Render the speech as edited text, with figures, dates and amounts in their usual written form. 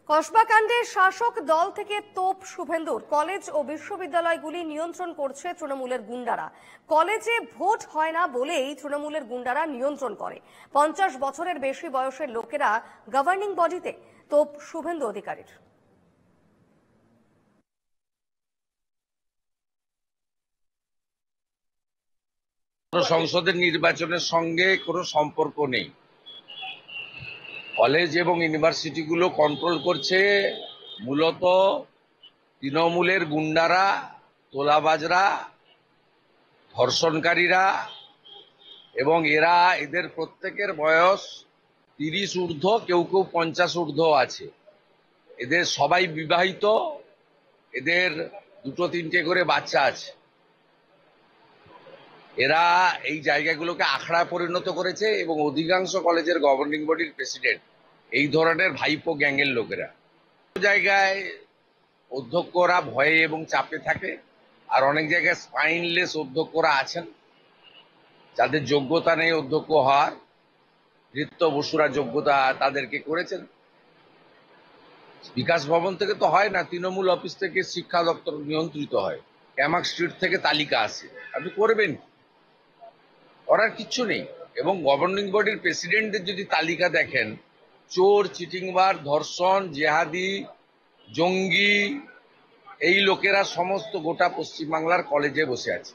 কসবা কাণ্ডে শাসক দল থেকে তোপ শুভেন্দুর, কলেজ ও বিশ্ববিদ্যালয়গুলি নিয়ন্ত্রণ করছে তৃণমূলের গুন্ডারা। কলেজে ভোট হয় না বলেই তৃণমূলের গুন্ডারা নিয়ন্ত্রণ করে। 50 বছরের বেশি বয়সের লোকেরা গভর্নিং বডিতে, তোপ শুভেন্দু অধিকারীর। সংসদের নির্বাচনের সঙ্গে কোনো সম্পর্ক নেই। কলেজ এবং ইউনিভার্সিটিগুলো কন্ট্রোল করছে মূলত তৃণমূলের গুন্ডারা, তোলাবাজরা, ধর্ষণকারীরা, এবং এদের প্রত্যেকের বয়স 30 ঊর্ধ্ব, কেউ কেউ 50 ঊর্ধ্ব আছে। এদের সবাই বিবাহিত, এদের 2-3টে করে বাচ্চা আছে। এরা এই জায়গাগুলোকে আখড়া পরিণত করেছে এবং অধিকাংশ কলেজের গভর্নিং বডির প্রেসিডেন্ট এই ধরনের ভাইপো গ্যাংয়ের লোকেরা। জায়গায় অধ্যক্ষরা ভয়ে এবং চাপে থাকে, আর অনেক জায়গায় স্পাইনলেস অধ্যক্ষরা আছেন যাদের যোগ্যতা নেই অধ্যক্ষ হওয়ার। ঋত্য বসুরা যোগ্যতা তাদেরকে করেছেন। বিকাশ ভবন থেকে তো হয় না, তৃণমূল অফিস থেকে শিক্ষা দপ্তর নিয়ন্ত্রিত হয়। ক্যামাক স্ট্রিট থেকে তালিকা আসে, আপনি করবেন, করার কিচ্ছু নেই। এবং গভর্নিং বডির প্রেসিডেন্টদের যদি তালিকা দেখেন, চোর, চিটিংবাজ, ধর্ষণ, জেহাদি, জঙ্গি, এই লোকেরা সমস্ত গোটা পশ্চিমবাংলার কলেজে বসে আছে।